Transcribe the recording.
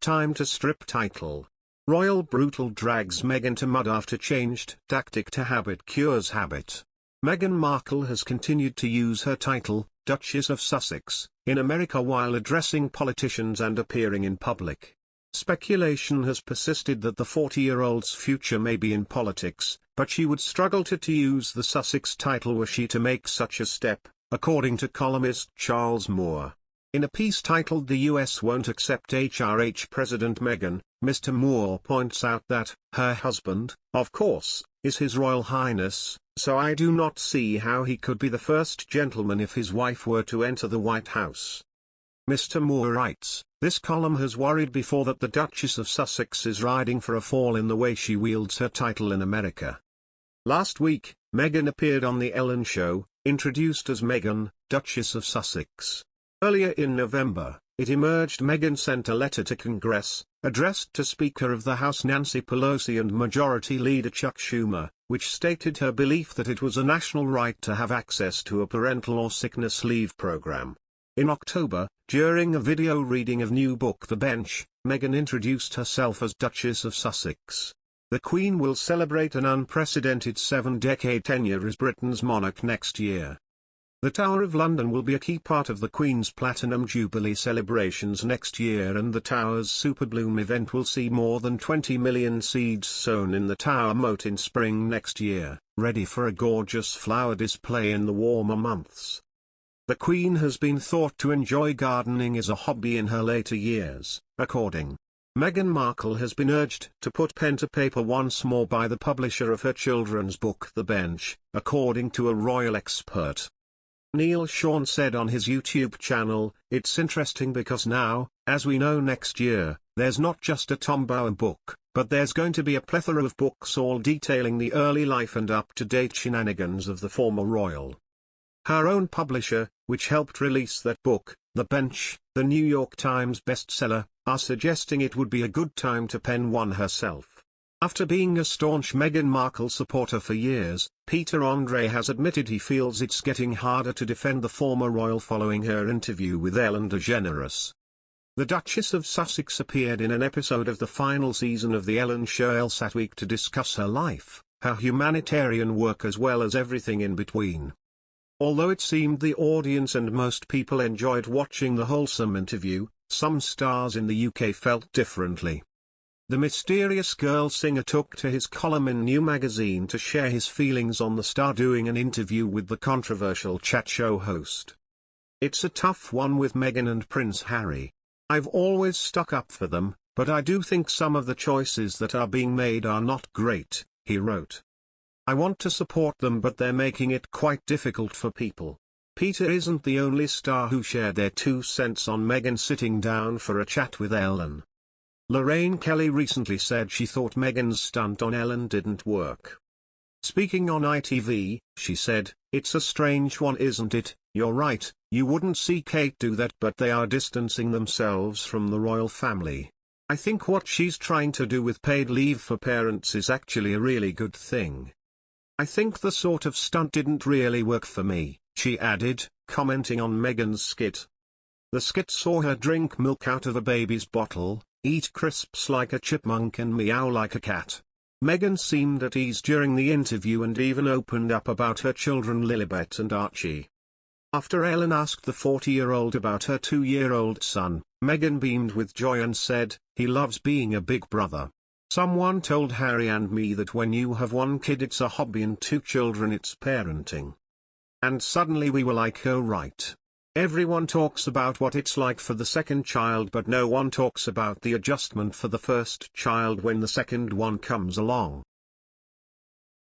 time to strip title. Royal brutal drags Meghan to mud after changed tactic to habit cures habit. Meghan Markle has continued to use her title, Duchess of Sussex, in America while addressing politicians and appearing in public. Speculation has persisted that the 40-year-old's future may be in politics, but she would struggle to use the Sussex title were she to make such a step, according to columnist Charles Moore. In a piece titled "The US Won't Accept HRH President Meghan," Mr. Moore points out that, her husband, of course, is His Royal Highness, so I do not see how he could be the first gentleman if his wife were to enter the White House. Mr. Moore writes, "This column has worried before that the Duchess of Sussex is riding for a fall in the way she wields her title in America." Last week, Meghan appeared on The Ellen Show, introduced as Meghan, Duchess of Sussex. Earlier in November, it emerged Meghan sent a letter to Congress, addressed to Speaker of the House Nancy Pelosi and Majority Leader Chuck Schumer, which stated her belief that it was a national right to have access to a parental or sickness leave program. In October, during a video reading of new book The Bench, Meghan introduced herself as Duchess of Sussex. The Queen will celebrate an unprecedented 7-decade tenure as Britain's monarch next year. The Tower of London will be a key part of the Queen's Platinum Jubilee celebrations next year, and the Tower's Superbloom event will see more than 20 million seeds sown in the Tower moat in spring next year, ready for a gorgeous flower display in the warmer months. The Queen has been thought to enjoy gardening as a hobby in her later years, according. Meghan Markle has been urged to put pen to paper once more by the publisher of her children's book The Bench, according to a royal expert. Neil Sean said on his YouTube channel, "It's interesting because now, as we know next year, there's not just a Tom Bower book, but there's going to be a plethora of books all detailing the early life and up-to-date shenanigans of the former royal." Her own publisher, which helped release that book, The Bench, the New York Times bestseller, are suggesting it would be a good time to pen one herself. After being a staunch Meghan Markle supporter for years, Peter Andre has admitted he feels it's getting harder to defend the former royal following her interview with Ellen DeGeneres. The Duchess of Sussex appeared in an episode of the final season of The Ellen Show last week to discuss her life, her humanitarian work as well as everything in between. Although it seemed the audience and most people enjoyed watching the wholesome interview, some stars in the UK felt differently. The mysterious girl singer took to his column in New Magazine to share his feelings on the star doing an interview with the controversial chat show host. "It's a tough one with Meghan and Prince Harry. I've always stuck up for them, but I do think some of the choices that are being made are not great," he wrote. "I want to support them, but they're making it quite difficult for people." Peter isn't the only star who shared their 2 cents on Meghan sitting down for a chat with Ellen. Lorraine Kelly recently said she thought Meghan's stunt on Ellen didn't work. Speaking on ITV, she said, "It's a strange one, isn't it? You're right, you wouldn't see Kate do that, but they are distancing themselves from the royal family. I think what she's trying to do with paid leave for parents is actually a really good thing. I think the sort of stunt didn't really work for me," she added, commenting on Meghan's skit. The skit saw her drink milk out of a baby's bottle, eat crisps like a chipmunk and meow like a cat. Meghan seemed at ease during the interview and even opened up about her children Lilibet and Archie. After Ellen asked the 40-year-old about her 2-year-old son, Meghan beamed with joy and said, "He loves being a big brother. Someone told Harry and me that when you have 1 kid it's a hobby and 2 children it's parenting. And suddenly we were like, oh right. Everyone talks about what it's like for the second child, but no one talks about the adjustment for the first child when the second one comes along."